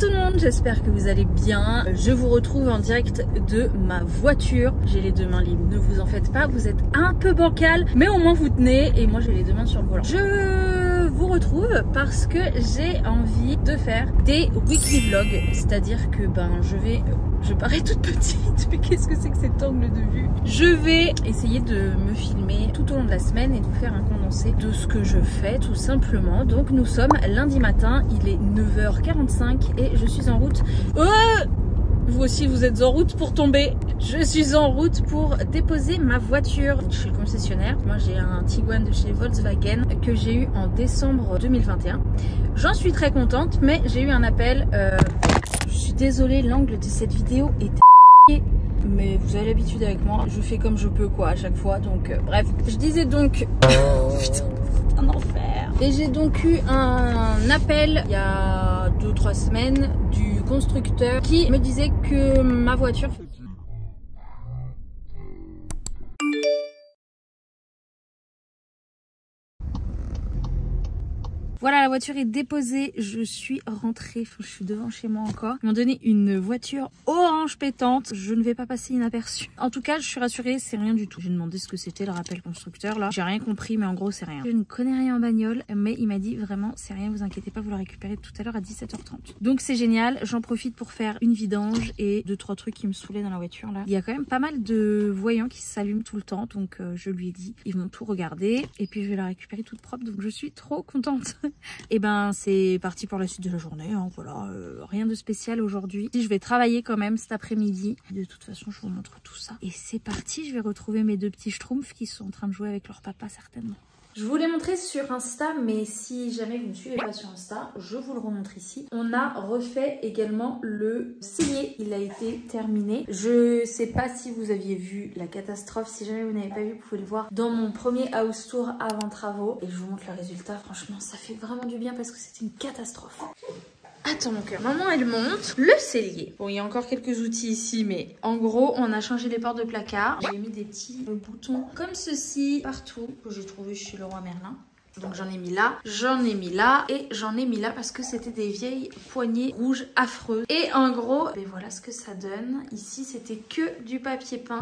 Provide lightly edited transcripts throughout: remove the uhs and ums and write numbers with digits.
tout le monde, j'espère que vous allez bien. Je vous retrouve en direct de ma voiture. J'ai les deux mains libres, ne vous en faites pas, vous êtes un peu bancal, mais au moins vous tenez et moi j'ai les deux mains sur le volant. Je vous retrouve parce que j'ai envie de faire des weekly vlogs, c'est-à-dire que je parais toute petite, mais qu'est-ce que c'est que cet angle de vue? Je vais essayer de me filmer tout au long de la semaine et de vous faire un condensé de ce que je fais tout simplement. Donc nous sommes lundi matin, il est 9h45 et je suis en route. Vous aussi vous êtes en route pour tomber. Je suis en route pour déposer ma voiture chez le concessionnaire. Moi j'ai un Tiguan de chez Volkswagen que j'ai eu en décembre 2021. J'en suis très contente, mais j'ai eu un appel. Je suis désolée, l'angle de cette vidéo est mais vous avez l'habitude avec moi, je fais comme je peux quoi à chaque fois, donc bref. Je disais donc putain, c'est un enfer. Et j'ai donc eu un appel il y a 2-3 semaines du constructeur qui me disait que ma voiture voilà, la voiture est déposée, je suis rentrée, je suis devant chez moi encore. Ils m'ont donné une voiture orange pétante, je ne vais pas passer inaperçue. En tout cas, je suis rassurée, c'est rien du tout. J'ai demandé ce que c'était le rappel constructeur là. J'ai rien compris, mais en gros c'est rien. Je ne connais rien en bagnole, mais il m'a dit vraiment c'est rien, vous inquiétez pas, vous la récupérez tout à l'heure à 17h30. Donc c'est génial, j'en profite pour faire une vidange et 2-3 trucs qui me saoulaient dans la voiture là. Il y a quand même pas mal de voyants qui s'allument tout le temps, donc je lui ai dit, ils vont tout regarder et puis je vais la récupérer toute propre, donc je suis trop contente. Et ben c'est parti pour la suite de la journée, hein, voilà, rien de spécial aujourd'hui. Je vais travailler quand même cet après-midi. De toute façon je vous montre tout ça. Et c'est parti, je vais retrouver mes deux petits schtroumpfs qui sont en train de jouer avec leur papa certainement. Je vous l'ai montré sur Insta, mais si jamais vous ne suivez pas sur Insta, je vous le remontre ici. On a refait également le cellier, il a été terminé. Je sais pas si vous aviez vu la catastrophe, si jamais vous n'avez pas vu, vous pouvez le voir dans mon premier house tour avant travaux. Et je vous montre le résultat, franchement ça fait vraiment du bien parce que c'est une catastrophe. Attends mon cœur, maman elle monte le cellier. Bon il y a encore quelques outils ici, mais en gros on a changé les portes de placard. J'ai mis des petits boutons comme ceci partout que j'ai trouvé chez Leroy Merlin. Donc j'en ai mis là, j'en ai mis là et j'en ai mis là parce que c'était des vieilles poignées rouges affreuses. Et en gros, ben voilà ce que ça donne. Ici c'était que du papier peint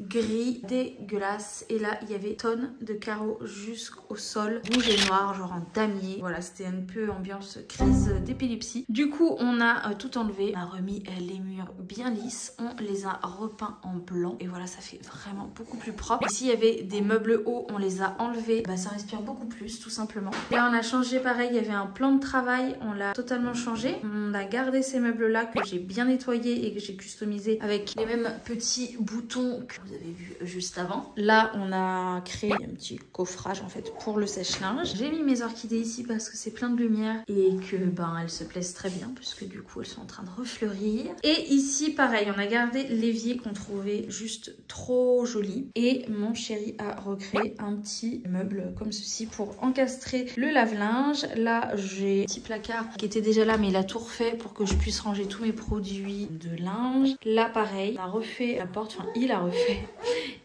gris dégueulasse et là il y avait tonnes de carreaux jusqu'au sol, rouge et noir, genre en damier. Voilà, c'était un peu ambiance crise d'épilepsie. Du coup on a tout enlevé, on a remis les murs bien lisses, on les a repeints en blanc et voilà, ça fait vraiment beaucoup plus propre. Ici il y avait des meubles hauts, on les a enlevés, bah, ça respire beaucoup plus tout simplement. Là on a changé pareil, il y avait un plan de travail, on l'a totalement changé. On a gardé ces meubles là que j'ai bien nettoyés et que j'ai customisé avec les mêmes petits boutons que vous avez vu juste avant. Là on a créé un petit coffrage en fait pour le sèche-linge. J'ai mis mes orchidées ici parce que c'est plein de lumière et que ben elles se plaisent très bien puisque du coup elles sont en train de refleurir. Et ici pareil, on a gardé l'évier qu'on trouvait juste trop joli et mon chéri a recréé un petit meuble comme ceci pour encastrer le lave-linge. Là j'ai un petit placard qui était déjà là mais il a tout refait pour que je puisse ranger tous mes produits de linge. Là pareil, on a refait la porte, enfin il a refait.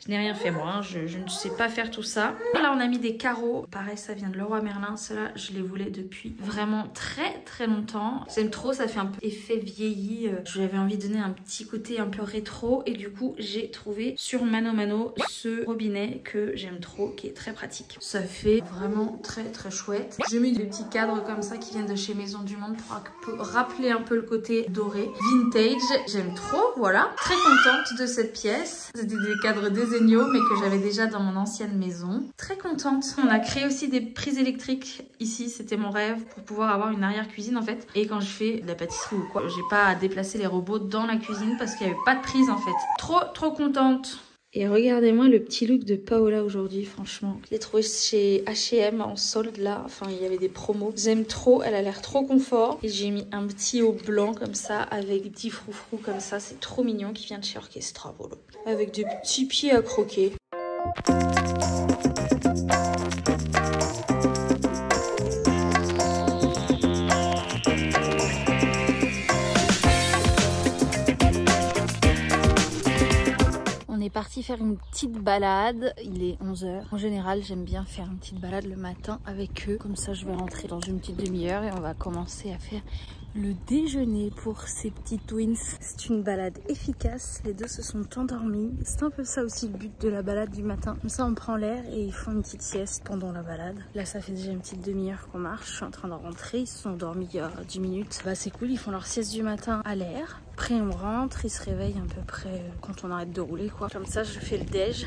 Je n'ai rien fait moi, hein. Je ne sais pas faire tout ça. Là on a mis des carreaux, pareil ça vient de Leroy Merlin. Cela je les voulais depuis vraiment très longtemps. J'aime trop, ça fait un peu effet vieilli. J'avais envie de donner un petit côté un peu rétro et du coup j'ai trouvé sur Mano Mano ce robinet que j'aime trop, qui est très pratique. Ça fait vraiment très chouette. J'ai mis des petits cadres comme ça qui viennent de chez Maison du Monde pour rappeler un peu le côté doré, vintage. J'aime trop, voilà. Très contente de cette pièce. C'était des cadres Desenio mais que j'avais déjà dans mon ancienne maison. Très contente. On a créé aussi des prises électriques ici, c'était mon rêve pour pouvoir avoir une arrière-cuisine en fait. Et quand je fais de la pâtisserie ou quoi, j'ai pas à déplacer les robots dans la cuisine parce qu'il n'y avait pas de prise en fait. Trop contente. Et regardez-moi le petit look de Paola aujourd'hui, franchement. Je l'ai trouvé chez H&M en solde là, enfin il y avait des promos. J'aime trop, elle a l'air trop confort. Et j'ai mis un petit haut blanc comme ça, avec des petits froufrous comme ça, c'est trop mignon, qui vient de chez Orchestra, voilà. Avec des petits pieds à croquer. parti faire une petite balade. Il est 11 h. En général, j'aime bien faire une petite balade le matin avec eux. Comme ça, je vais rentrer dans une petite demi-heure et on va commencer à faire le déjeuner pour ces petits twins. C'est une balade efficace, les deux se sont endormis. C'est un peu ça aussi le but de la balade du matin. Comme ça on prend l'air et ils font une petite sieste pendant la balade. Là ça fait déjà une petite demi-heure qu'on marche, je suis en train de rentrer, ils se sont endormis il y a 10 minutes. Bah c'est cool, ils font leur sieste du matin à l'air. Après on rentre, ils se réveillent à peu près quand on arrête de rouler quoi. Comme ça je fais le déj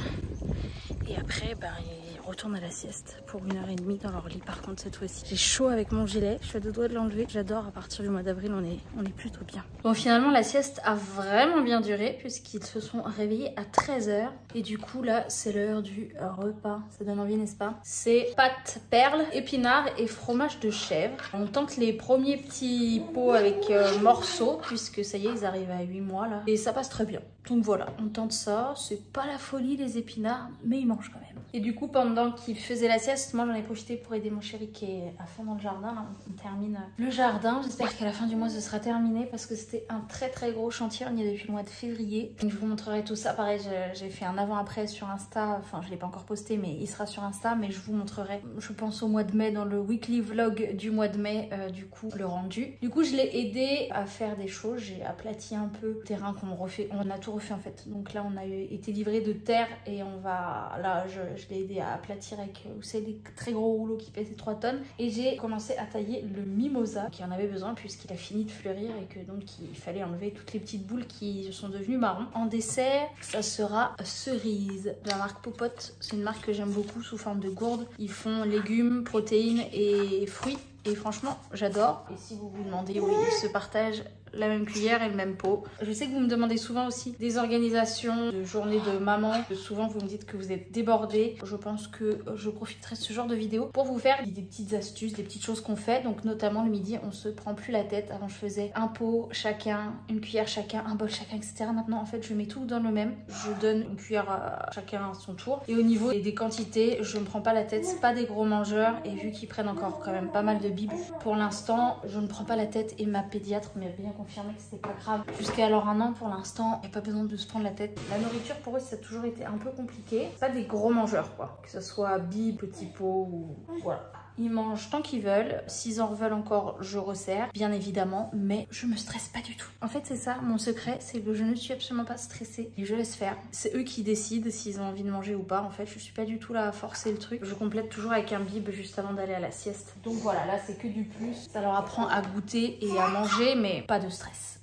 et après bah ils retournent à la sieste pour 1h30 dans leur lit. Par contre cette fois-ci j'ai chaud avec mon gilet, je suis à deux doigts de l'enlever. J'adore, à partir du mois d'avril on est plutôt bien. Bon finalement la sieste a vraiment bien duré puisqu'ils se sont réveillés à 13 h et du coup là c'est l'heure du repas. Ça donne envie n'est-ce pas? C'est pâtes perles, épinards et fromage de chèvre. On tente les premiers petits pots avec morceaux puisque ça y est ils arrivent à 8 mois là et ça passe très bien. Donc voilà, on tente ça, c'est pas la folie les épinards mais ils mangent quand même. Et du coup pendant qu'ils faisaient la sieste, moi j'en ai profité pour aider mon chéri qui est à fond dans le jardin. Là on termine le jardin, j'espère qu'à la fin du mois ce sera terminé parce que c'était un très gros chantier, on y est depuis le mois de février. Donc je vous montrerai tout ça, pareil j'ai fait un avant-après sur Insta, enfin je l'ai pas encore posté mais il sera sur Insta, mais je vous montrerai je pense au mois de mai dans le weekly vlog du mois de mai du coup le rendu. Du coup je l'ai aidé à faire des choses, j'ai aplati un peu le terrain qu'on refait, on a tout refait en fait. Donc là on a été livré de terre et on va, là je l'ai aidé à aplatir avec, vous savez, des très gros rouleaux qui pèsent 3 tonnes. Et j'ai commencé à tailler le mimosa qui en avait besoin puisqu'il a fini de fleurir et que donc il fallait enlever toutes les petites boules qui sont devenues marron. En dessert, ça sera cerise de la marque Popote. C'est une marque que j'aime beaucoup sous forme de gourde. Ils font légumes, protéines et fruits. Et franchement, j'adore. Et si vous vous demandez, oui, ils se partagent la même cuillère et le même pot. Je sais que vous me demandez souvent aussi des organisations de journée de maman. Souvent, vous me dites que vous êtes débordés. Je pense que je profiterai de ce genre de vidéo pour vous faire des petites astuces, des petites choses qu'on fait. Donc notamment le midi, on se prend plus la tête. Avant, je faisais un pot chacun, une cuillère chacun, un bol chacun, etc. Maintenant, en fait, je mets tout dans le même. Je donne une cuillère à chacun à son tour. Et au niveau des quantités, je me prends pas la tête. C'est pas des gros mangeurs. Et vu qu'ils prennent encore quand même pas mal de bibes, pour l'instant, je ne prends pas la tête. Et ma pédiatre m'a bien confirmé que c'était pas grave. Jusqu'à alors 1 an, pour l'instant, il n'y a pas besoin de se prendre la tête. La nourriture, pour eux, ça a toujours été un peu compliqué. C'est pas des gros mangeurs, quoi. Que ce soit bibes, petits pots ou... voilà. Ils mangent tant qu'ils veulent. S'ils en veulent encore, je resserre, bien évidemment. Mais je me stresse pas du tout. En fait, c'est ça, mon secret, c'est que je ne suis absolument pas stressée. Et je laisse faire. C'est eux qui décident s'ils ont envie de manger ou pas. En fait, je suis pas du tout là à forcer le truc. Je complète toujours avec un bib juste avant d'aller à la sieste. Donc voilà, là, c'est que du plus. Ça leur apprend à goûter et à manger, mais pas de stress.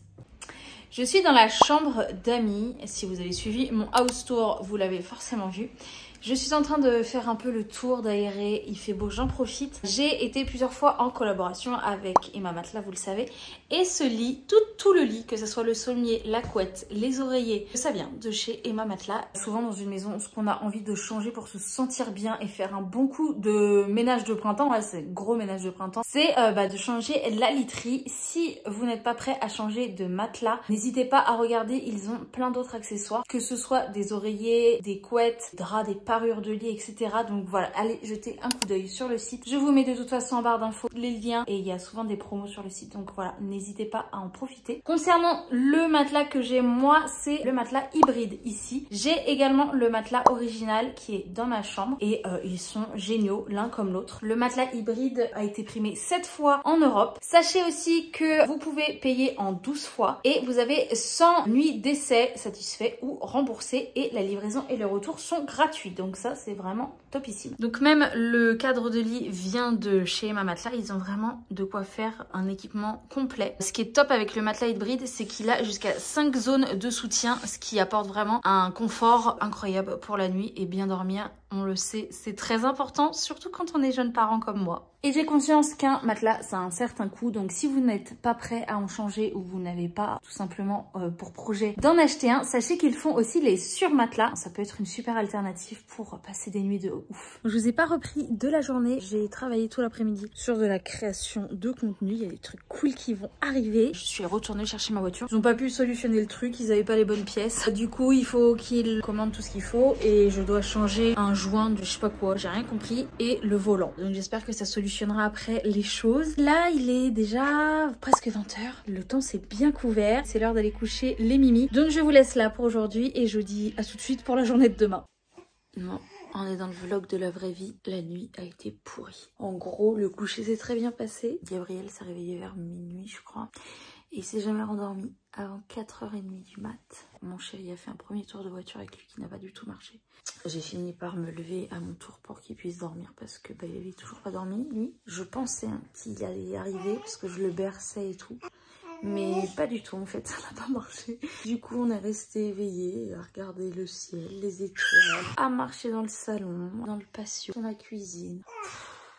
Je suis dans la chambre d'amis. Si vous avez suivi mon house tour, vous l'avez forcément vu. Je suis en train de faire un peu le tour, d'aérer, il fait beau, j'en profite. J'ai été plusieurs fois en collaboration avec Emma Matelas, vous le savez. Et ce lit, tout le lit, que ce soit le sommier, la couette, les oreillers, ça vient de chez Emma Matelas. Souvent dans une maison, ce qu'on a envie de changer pour se sentir bien et faire un bon coup de ménage de printemps, ouais, c'est gros ménage de printemps, c'est de changer la literie. Si vous n'êtes pas prêt à changer de matelas, n'hésitez pas à regarder, ils ont plein d'autres accessoires, que ce soit des oreillers, des couettes, des draps, des parures de lit, etc. Donc voilà, allez jeter un coup d'œil sur le site. Je vous mets de toute façon en barre d'infos les liens et il y a souvent des promos sur le site. Donc voilà, n'hésitez pas à en profiter. Concernant le matelas que j'ai moi, c'est le matelas hybride ici. J'ai également le matelas original qui est dans ma chambre et ils sont géniaux l'un comme l'autre. Le matelas hybride a été primé 7 fois en Europe. Sachez aussi que vous pouvez payer en 12 fois et vous avez 100 nuits d'essai satisfaits ou remboursés et la livraison et le retour sont gratuits. Donc ça, c'est vraiment topissime. Donc même le cadre de lit vient de chez Emma Matelas. Ils ont vraiment de quoi faire un équipement complet. Ce qui est top avec le matelas hybride, c'est qu'il a jusqu'à 5 zones de soutien, ce qui apporte vraiment un confort incroyable pour la nuit et bien dormir. On le sait, c'est très important, surtout quand on est jeune parent comme moi. Et j'ai conscience qu'un matelas, ça a un certain coût. Donc si vous n'êtes pas prêt à en changer ou vous n'avez pas tout simplement pour projet d'en acheter un, sachez qu'ils font aussi les surmatelas. Ça peut être une super alternative pour passer des nuits de ouf. Je vous ai pas repris de la journée. J'ai travaillé tout l'après-midi sur de la création de contenu. Il y a des trucs cool qui vont arriver. Je suis retournée chercher ma voiture. Ils n'ont pas pu solutionner le truc. Ils n'avaient pas les bonnes pièces. Du coup, il faut qu'ils commandent tout ce qu'il faut. Et je dois changer un joint de je sais pas quoi, j'ai rien compris, et le volant. Donc j'espère que ça solutionnera après les choses. Là il est déjà presque 20h, le temps s'est bien couvert, c'est l'heure d'aller coucher les mimis. Donc je vous laisse là pour aujourd'hui et je vous dis à tout de suite pour la journée de demain. Non, on est dans le vlog de la vraie vie, la nuit a été pourrie. En gros le coucher s'est très bien passé, Gabriel s'est réveillé vers minuit je crois. Et il s'est jamais rendormi avant 4h30 du mat. Mon chéri a fait un premier tour de voiture avec lui qui n'a pas du tout marché. J'ai fini par me lever à mon tour pour qu'il puisse dormir parce que il avait toujours pas dormi lui. Je pensais qu'il allait y arriver parce que je le berçais et tout. Mais pas du tout en fait, ça n'a pas marché. Du coup on est resté éveillé à regarder le ciel, les étoiles, à marcher dans le salon, dans le patio, dans la cuisine.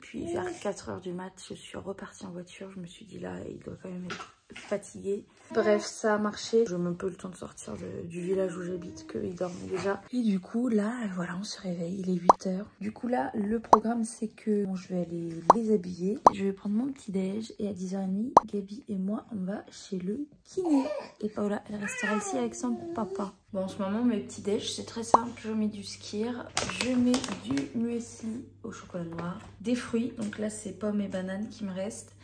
Puis vers 4h du mat, je suis repartie en voiture. Je me suis dit là, il doit quand même être fatigué. Bref, ça a marché. J'ai même peu le temps de sortir du village où j'habite, qu'il dormait déjà. Et du coup, là, voilà, on se réveille, il est 8h. Du coup, là, le programme, c'est que bon, je vais aller les habiller. Je vais prendre mon petit déj et à 10h30, Gabi et moi, on va chez le kiné. Et Paola, elle restera ici avec son papa. Bon, en ce moment, mes petits déj, c'est très simple. Je mets du skyr, je mets du muesli au chocolat noir, des fruits. Donc là, c'est pommes et bananes qui me restent.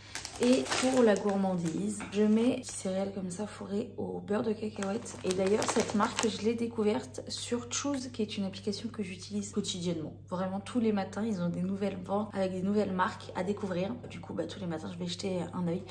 Et pour la gourmandise, je mets des céréales comme ça fourrées au beurre de cacahuète. Et d'ailleurs, cette marque, je l'ai découverte sur Choose, qui est une application que j'utilise quotidiennement. Vraiment, tous les matins, ils ont des nouvelles ventes avec des nouvelles marques à découvrir. Du coup, tous les matins, je vais jeter un œil.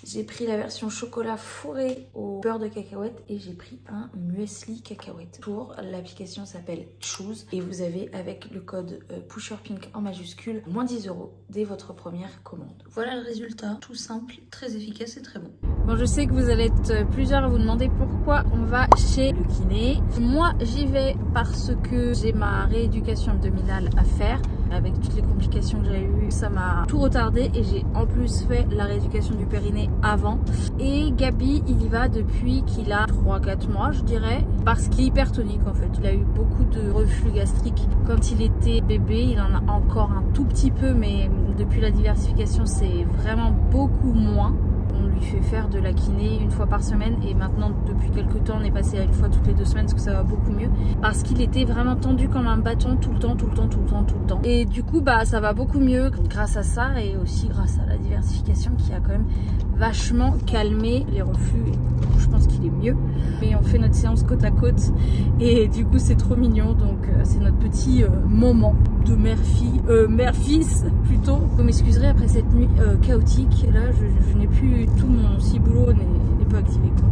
J'ai pris la version chocolat fourré au beurre de cacahuète et j'ai pris un muesli cacahuète. Pour l'application s'appelle Choose et vous avez avec le code PUSHERPINK en majuscule moins 10 € dès votre première commande. Voilà le résultat, tout simple, très efficace et très bon. Bon, je sais que vous allez être plusieurs à vous demander pourquoi on va chez le kiné. Moi, j'y vais parce que j'ai ma rééducation abdominale à faire. Avec toutes les complications que j'ai eues, ça m'a tout retardé et j'ai en plus fait la rééducation du périnée avant. Et Gabi, il y va depuis qu'il a 3-4 mois, je dirais, parce qu'il est hypertonique en fait. Il a eu beaucoup de reflux gastrique quand il était bébé, il en a encore un tout petit peu, mais depuis la diversification, c'est vraiment beaucoup moins. On lui fait faire de la kiné une fois par semaine et maintenant depuis quelques temps on est passé à une fois toutes les 2 semaines parce que ça va beaucoup mieux parce qu'il était vraiment tendu comme un bâton tout le temps et du coup ça va beaucoup mieux grâce à ça et aussi grâce à la diversification qui a quand même vachement calmé les reflux et je pense qu'il est mieux. Mais on fait notre séance côte à côte et du coup c'est trop mignon donc c'est notre petit moment de mère-fils plutôt. Vous m'excuserez après cette nuit chaotique, là je n'ai plus tout mon ciboulot n'est pas activé quoi.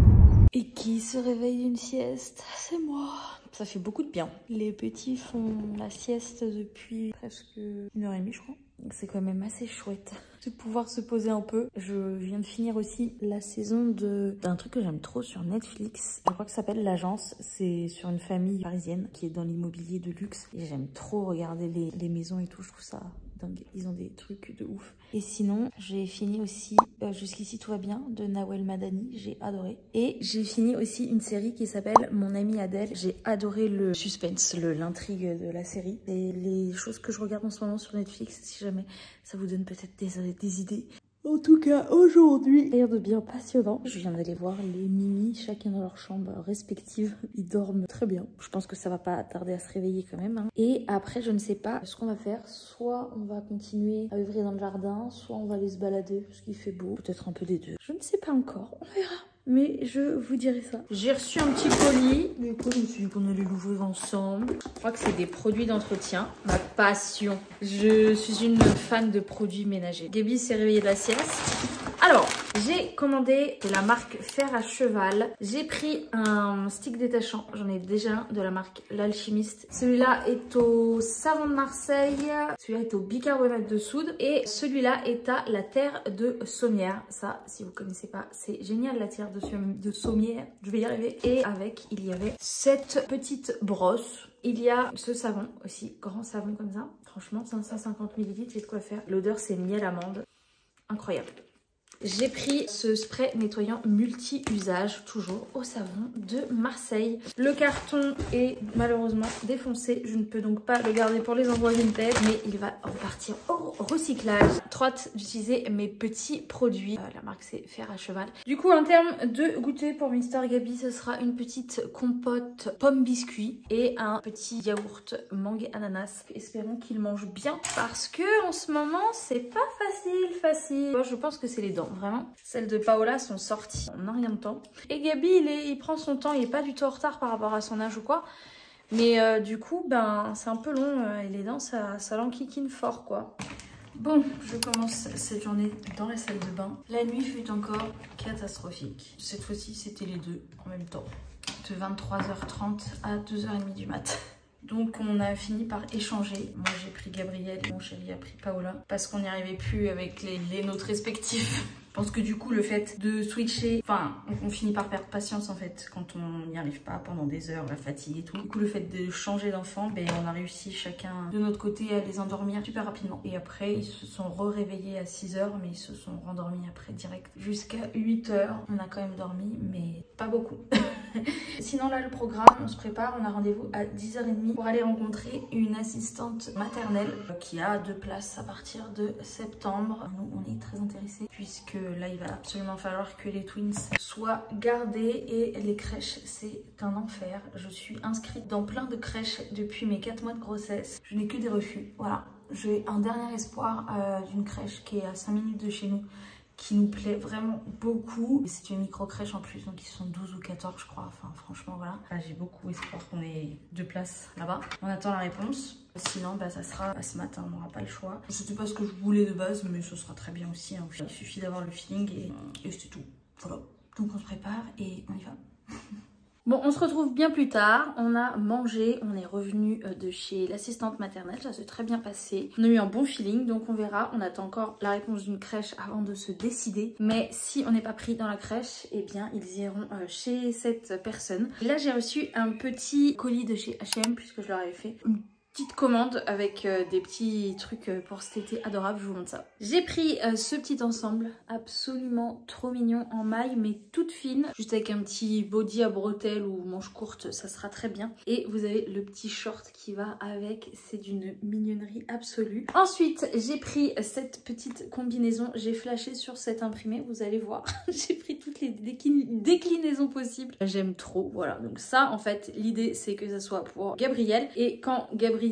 Et qui se réveille d'une sieste? C'est moi. Ça fait beaucoup de bien. Les petits font la sieste depuis presque 1h30 je crois. Donc c'est quand même assez chouette de pouvoir se poser un peu. Je viens de finir aussi la saison d'un truc que j'aime trop sur Netflix. Je crois que ça s'appelle L'Agence. C'est sur une famille parisienne qui est dans l'immobilier de luxe. Et j'aime trop regarder les maisons et tout. Je trouve ça dingue. Ils ont des trucs de ouf. Et sinon, j'ai fini aussi Jusqu'ici tout va bien de Nawel Madani. J'ai adoré. Et j'ai fini aussi une série qui s'appelle Mon amie Adèle. J'ai adoré le suspense, l'intrigue de la série. Et les choses que je regarde en ce moment sur Netflix, si jamais ça vous donne peut-être des idées. En tout cas, aujourd'hui, rien de bien passionnant. Je viens d'aller voir les mimis, chacun dans leur chambre respective. Ils dorment très bien. Je pense que ça va pas tarder à se réveiller quand même. Et après, je ne sais pas ce qu'on va faire. Soit on va continuer à œuvrer dans le jardin, soit on va aller se balader parce qu'il fait beau. Peut-être un peu des deux. Je ne sais pas encore. On verra. Mais je vous dirai ça. J'ai reçu un petit colis. Du coup, je me suis dit qu'on allait l'ouvrir ensemble. Je crois que c'est des produits d'entretien. Ma passion. Je suis une fan de produits ménagers. Gabi s'est réveillée de la sieste. Alors, j'ai commandé de la marque Fer à Cheval. J'ai pris un stick détachant. J'en ai déjà un de la marque L'Alchimiste. Celui-là est au savon de Marseille. Celui-là est au bicarbonate de soude. Et celui-là est à la terre de Sommières. Ça, si vous ne connaissez pas, c'est génial la terre de Sommières. Je vais y arriver. Et avec, il y avait cette petite brosse. Il y a ce savon aussi, grand savon comme ça. Franchement, 550 ml, j'ai de quoi faire. L'odeur, c'est miel amande. Incroyable. J'ai pris ce spray nettoyant multi-usage, toujours au savon de Marseille. Le carton est malheureusement défoncé. Je ne peux donc pas le garder pour les envois Vinted, mais il va repartir au recyclage. Trop hâte d'utiliser mes petits produits. La marque c'est Fer à Cheval. Du coup, en termes de goûter pour Mister Gabi, ce sera une petite compote pomme biscuit et un petit yaourt mangue ananas. Espérons qu'il mange bien parce que en ce moment c'est pas facile. Moi, je pense que c'est les dents, vraiment. Celles de Paola sont sorties en un rien de temps. Et Gabi, il prend son temps, il est pas du tout en retard par rapport à son âge ou quoi. Mais du coup, ben c'est un peu long et les dents ça l'enquiquine fort quoi. Bon, je commence cette journée dans la salle de bain. La nuit fut encore catastrophique. Cette fois-ci, c'était les deux en même temps. De 23h30 à 2h30 du mat. Donc on a fini par échanger. Moi j'ai pris Gabriel, mon chéri a pris Paola. Parce qu'on n'y arrivait plus avec les nôtres respectifs. Je pense que du coup le fait de switcher, enfin on finit par perdre patience en fait quand on n'y arrive pas pendant des heures, la fatigue et tout. Du coup le fait de changer d'enfant, ben, on a réussi chacun de notre côté à les endormir super rapidement. Et après ils se sont réveillés à 6h mais ils se sont rendormis après direct. Jusqu'à 8h, on a quand même dormi mais pas beaucoup. Sinon là le programme, on se prépare, on a rendez-vous à 10h30 pour aller rencontrer une assistante maternelle qui a 2 places à partir de septembre. Nous on est très intéressés puisque là il va absolument falloir que les twins soient gardés et les crèches c'est un enfer. Je suis inscrite dans plein de crèches depuis mes 4 mois de grossesse, je n'ai que des refus. Voilà, j'ai un dernier espoir d'une crèche qui est à 5 minutes de chez nous, qui nous plaît vraiment beaucoup. C'est une micro crèche en plus, donc ils sont 12 ou 14 je crois. Enfin franchement voilà, j'ai beaucoup espoir qu'on ait 2 places là-bas. On attend la réponse. Sinon bah, ça sera ce matin, on n'aura pas le choix. C'était pas ce que je voulais de base mais ce sera très bien aussi. Hein. Il suffit d'avoir le feeling et c'est tout. Voilà. Donc on se prépare et on y va. Bon, on se retrouve bien plus tard, on a mangé, on est revenu de chez l'assistante maternelle, ça s'est très bien passé. On a eu un bon feeling, donc on verra, on attend encore la réponse d'une crèche avant de se décider. Mais si on n'est pas pris dans la crèche, eh bien ils iront chez cette personne. Là j'ai reçu un petit colis de chez H&M puisque je leur avais fait une petite commande avec des petits trucs pour cet été adorable, je vous montre ça. J'ai pris ce petit ensemble absolument trop mignon en maille mais toute fine, juste avec un petit body à bretelles ou manche courte, ça sera très bien. Et vous avez le petit short qui va avec, c'est d'une mignonnerie absolue. Ensuite j'ai pris cette petite combinaison, j'ai flashé sur cet imprimé, vous allez voir. J'ai pris toutes les déclinaisons possibles, j'aime trop, voilà. Donc ça en fait l'idée c'est que ça soit pour Gabriel et quand Gabriel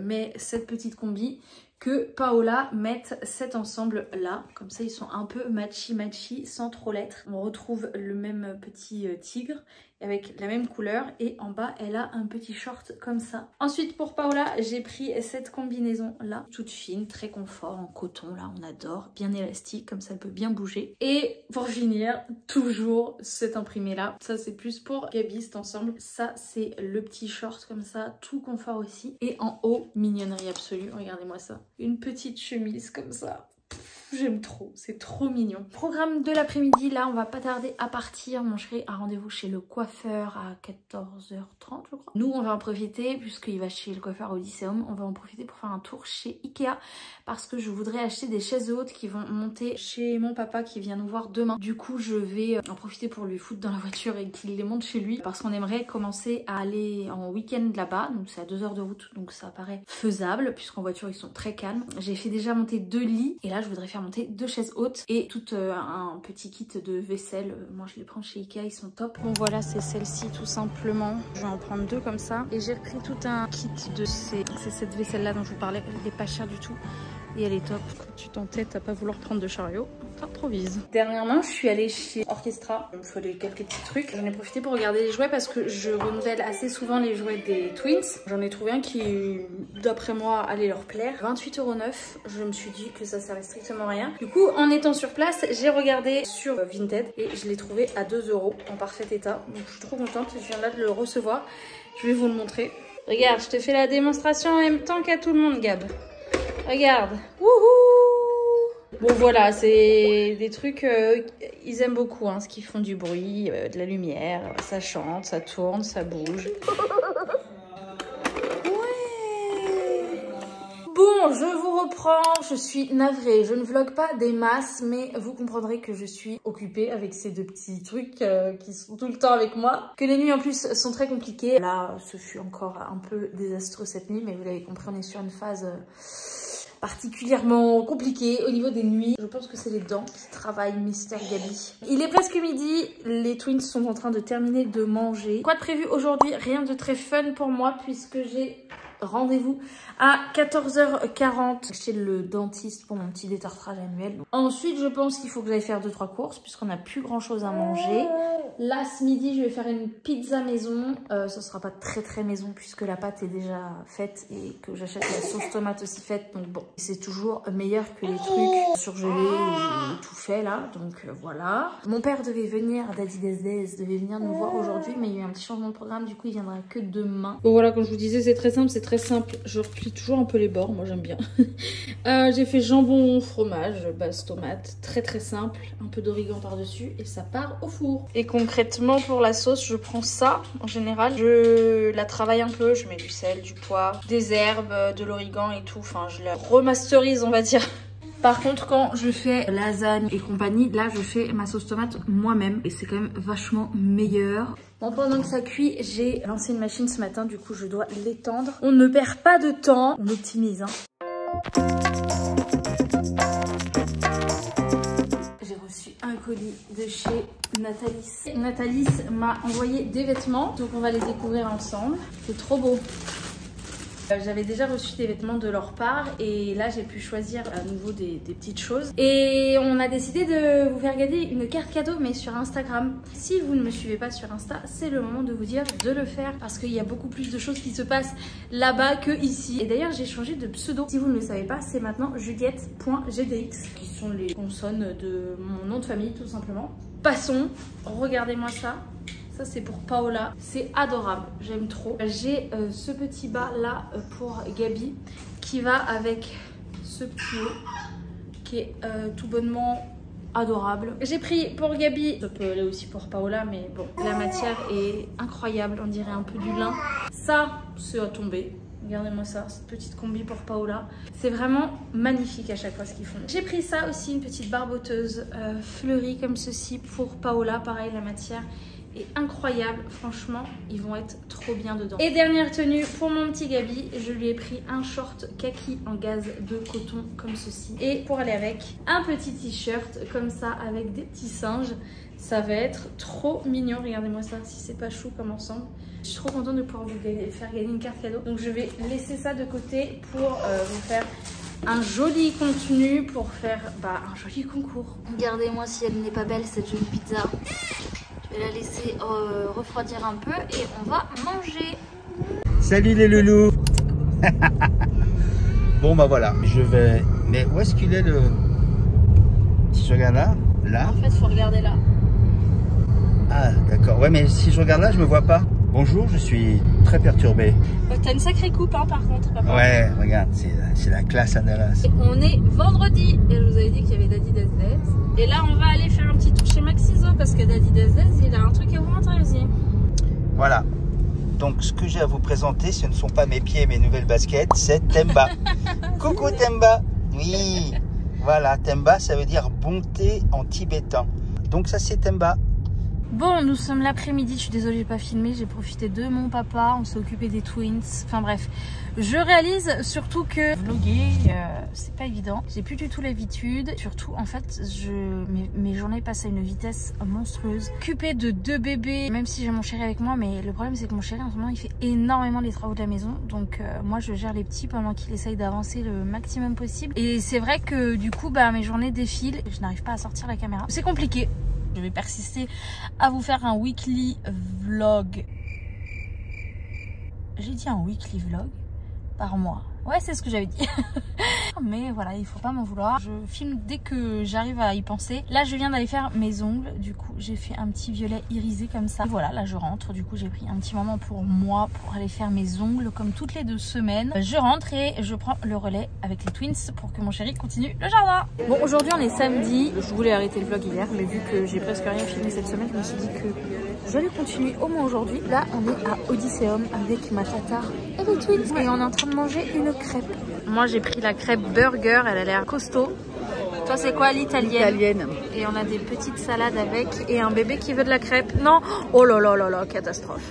met cette petite combi, que Paola mette cet ensemble là, comme ça ils sont un peu matchy sans trop l'être. On retrouve le même petit tigre avec la même couleur et en bas elle a un petit short comme ça. Ensuite pour Paola j'ai pris cette combinaison là, toute fine, très confort en coton là, on adore, bien élastique comme ça elle peut bien bouger. Et pour finir toujours cet imprimé là, ça c'est plus pour Gabi cet ensemble, ça c'est le petit short comme ça, tout confort aussi. Et en haut mignonnerie absolue, regardez-moi ça, une petite chemise comme ça. J'aime trop, c'est trop mignon. Programme de l'après-midi, là on va pas tarder à partir. Mon chéri a rendez-vous chez le coiffeur à 14h30 je crois. Nous on va en profiter puisqu'il va chez le coiffeur au Lycéum. On va en profiter pour faire un tour chez Ikea parce que je voudrais acheter des chaises hautes qui vont monter chez mon papa qui vient nous voir demain. Du coup je vais en profiter pour lui foutre dans la voiture et qu'il les monte chez lui parce qu'on aimerait commencer à aller en week-end là-bas. Donc c'est à 2 heures de route, donc ça paraît faisable puisqu'en voiture ils sont très calmes. J'ai fait déjà monter 2 lits et là je voudrais faire monter 2 chaises hautes et tout un petit kit de vaisselle. Moi je les prends chez Ikea, ils sont top. Bon voilà, c'est celle-ci tout simplement. Je vais en prendre 2 comme ça. Et j'ai repris tout un kit de c'est cette vaisselle là dont je vous parlais. Elle est pas chère du tout et elle est top. Quand tu t'entêtes à pas vouloir prendre de chariot, t'improvise. Dernièrement je suis allée chez Orchestra, il me fallait quelques petits trucs. J'en ai profité pour regarder les jouets parce que je renouvelle assez souvent les jouets des twins. J'en ai trouvé un qui d'après moi allait leur plaire. 28,9 €. Je me suis dit que ça servait strictement à rien. Du coup en étant sur place j'ai regardé sur Vinted et je l'ai trouvé à 2 € en parfait état. Donc je suis trop contente, je viens là de le recevoir. Je vais vous le montrer. Regarde, je te fais la démonstration en même temps qu'à tout le monde Gab. Regarde. Wouhou! Bon voilà, c'est des trucs, ils aiment beaucoup, hein, ce qui font du bruit, de la lumière, ça chante, ça tourne, ça bouge. Ouais. Bon, je vous reprend, je suis navrée, je ne vlog pas des masses, mais vous comprendrez que je suis occupée avec ces deux petits trucs qui sont tout le temps avec moi. Que les nuits en plus sont très compliquées. Là, ce fut encore un peu désastreux cette nuit, mais vous l'avez compris, on est sur une phase particulièrement compliquée au niveau des nuits. Je pense que c'est les dents qui travaillent Mister Gabi. Il est presque midi, les twins sont en train de terminer de manger. Quoi de prévu aujourd'hui? Rien de très fun pour moi puisque j'ai rendez-vous à 14h40 chez le dentiste pour mon petit détartrage annuel. Ensuite, je pense qu'il faut que j'aille faire 2-3 courses puisqu'on n'a plus grand chose à manger. Là, ce midi, je vais faire une pizza maison. Ce sera pas très maison puisque la pâte est déjà faite et que j'achète la sauce tomate aussi faite. Donc bon, c'est toujours meilleur que les trucs surgelés ou tout fait là. Donc voilà. Mon père devait venir, Daddy Dez devait venir nous voir aujourd'hui, mais il y a eu un petit changement de programme. Du coup, il viendra que demain. Bon voilà, comme je vous disais, c'est très simple, c'est très simple. Je replie toujours un peu les bords, moi j'aime bien. J'ai fait jambon, fromage, base tomate, très simple, un peu d'origan par-dessus et ça part au four. Et concrètement pour la sauce, je prends ça en général, je la travaille un peu, je mets du sel, du poivre, des herbes, de l'origan et tout, enfin je la remasterise on va dire. Par contre, quand je fais lasagne et compagnie, là je fais ma sauce tomate moi-même et c'est quand même vachement meilleur. Bon, pendant que ça cuit, j'ai lancé une machine ce matin, du coup je dois l'étendre. On ne perd pas de temps, on optimise. J'ai reçu un colis de chez Natalis. Natalis m'a envoyé des vêtements, donc on va les découvrir ensemble. C'est trop beau. J'avais déjà reçu des vêtements de leur part et là j'ai pu choisir à nouveau des petites choses. Et on a décidé de vous faire gagner une carte cadeau mais sur Instagram. Si vous ne me suivez pas sur Insta, c'est le moment de vous dire de le faire parce qu'il y a beaucoup plus de choses qui se passent là-bas que ici. Et d'ailleurs j'ai changé de pseudo. Si vous ne le savez pas, c'est maintenant Juliette.gdx qui sont les consonnes de mon nom de famille tout simplement. Passons, regardez-moi ça. Ça c'est pour Paola, c'est adorable, j'aime trop. J'ai ce petit bas là pour Gabi qui va avec ce petit haut qui est tout bonnement adorable. J'ai pris pour Gabi, ça peut aller aussi pour Paola mais bon, la matière est incroyable, on dirait un peu du lin. Ça c'est à tomber. Regardez-moi ça, cette petite combi pour Paola. C'est vraiment magnifique à chaque fois ce qu'ils font. J'ai pris ça aussi, une petite barboteuse fleurie comme ceci pour Paola. Pareil, la matière est incroyable. Franchement, ils vont être trop bien dedans. Et dernière tenue pour mon petit Gabi, je lui ai pris un short kaki en gaze de coton comme ceci. Et pour aller avec, un petit t-shirt comme ça avec des petits singes. Ça va être trop mignon. Regardez-moi ça, si c'est pas chou comme ensemble. Je suis trop contente de pouvoir vous faire gagner une carte cadeau. Donc je vais laisser ça de côté pour vous faire un joli contenu, pour faire un joli concours. Regardez-moi si elle n'est pas belle cette jolie pizza. Je vais la laisser refroidir un peu et on va manger. Salut les loulous. Bon bah voilà, je vais... Mais où est-ce qu'il est le... Si je regarde là, là. En fait, faut regarder là. Ah d'accord, ouais mais si je regarde là, je me vois pas. Bonjour, je suis très perturbé. T'as une sacrée coupe hein, par contre, papa. Ouais, regarde, c'est la classe à Dallas. Et on est vendredi et je vous avais dit qu'il y avait Daddy Dez. Et là, on va aller faire un petit tour chez Maxiso parce que Daddy Dez, il a un truc à vous montrer aussi. Voilà. Donc ce que j'ai à vous présenter, ce ne sont pas mes pieds et mes nouvelles baskets, c'est Temba. Coucou Temba. Oui, voilà, Temba, ça veut dire bonté en tibétain. Donc ça c'est Temba. Bon, nous sommes l'après-midi, je suis désolée, j'ai pas filmé, j'ai profité de mon papa, on s'est occupé des twins, enfin bref. Je réalise surtout que vlogger, c'est pas évident, j'ai plus du tout l'habitude, surtout en fait, mes journées passent à une vitesse monstrueuse. Occupée de 2 bébés, même si j'ai mon chéri avec moi, mais le problème c'est que mon chéri en ce moment il fait énormément les travaux de la maison, donc moi je gère les petits pendant qu'il essaye d'avancer le maximum possible. Et c'est vrai que du coup, mes journées défilent, je n'arrive pas à sortir la caméra, c'est compliqué. Je vais persister à vous faire un weekly vlog. J'ai dit un weekly vlog par mois. Ouais, c'est ce que j'avais dit. Mais voilà, il faut pas m'en vouloir. Je filme dès que j'arrive à y penser. Là, je viens d'aller faire mes ongles. Du coup, j'ai fait un petit violet irisé comme ça. Et voilà, là, je rentre. Du coup, j'ai pris un petit moment pour moi pour aller faire mes ongles comme toutes les 2 semaines. Je rentre et je prends le relais avec les twins pour que mon chéri continue le jardin. Bon, aujourd'hui, on est samedi. Je voulais arrêter le vlog hier, mais vu que j'ai presque rien filmé cette semaine, je me suis dit que j'allais continuer au moins aujourd'hui. Là, on est à Odysseum avec ma tata et les tweets. Et on est en train de manger une crêpe. Moi j'ai pris la crêpe burger, elle a l'air costaud. Toi c'est quoi, l'italienne? Italienne. Et on a des petites salades avec et un bébé qui veut de la crêpe. Non, oh là là là là, catastrophe.